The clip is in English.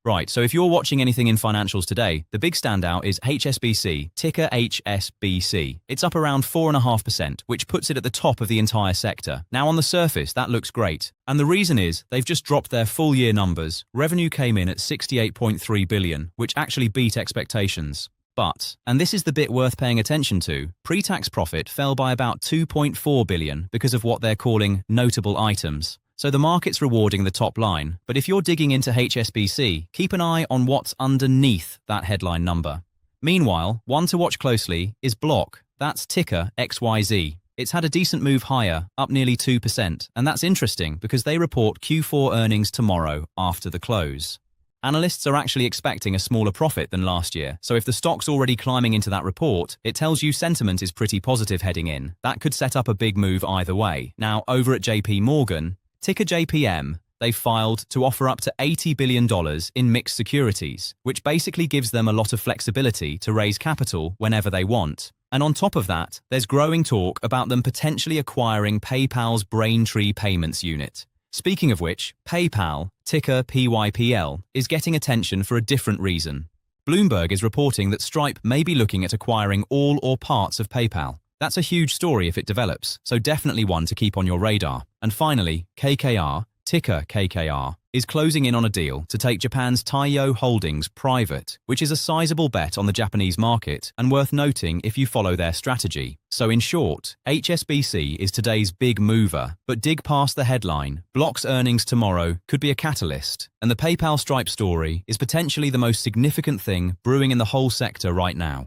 Right, so if you're watching anything in financials today, the big standout is HSBC, ticker HSBC. It's up around 4.5%, which puts it at the top of the entire sector. Now on the surface, that looks great. And the reason is, they've just dropped their full year numbers. Revenue came in at 68.3 billion, which actually beat expectations. But, and this is the bit worth paying attention to, pre-tax profit fell by about 2.4 billion because of what they're calling notable items. So the market's rewarding the top line, but if you're digging into HSBC, keep an eye on what's underneath that headline number. Meanwhile, one to watch closely is Block, that's ticker XYZ. It's had a decent move higher, up nearly 2%, and that's interesting because they report Q4 earnings tomorrow after the close. Analysts are actually expecting a smaller profit than last year, so if the stock's already climbing into that report, it tells you sentiment is pretty positive heading in. That could set up a big move either way. Now, over at JPMorgan, ticker JPM, they filed to offer up to $80 billion in mixed securities, which basically gives them a lot of flexibility to raise capital whenever they want. And on top of that, there's growing talk about them potentially acquiring PayPal's Braintree payments unit. Speaking of which, PayPal, ticker PYPL, is getting attention for a different reason. Bloomberg is reporting that Stripe may be looking at acquiring all or parts of PayPal. That's a huge story if it develops, so definitely one to keep on your radar. And finally, KKR, ticker KKR, is closing in on a deal to take Japan's Taiyo Holdings private, which is a sizable bet on the Japanese market and worth noting if you follow their strategy. So in short, HSBC is today's big mover, but dig past the headline. Block's earnings tomorrow could be a catalyst, and the PayPal Stripe story is potentially the most significant thing brewing in the whole sector right now.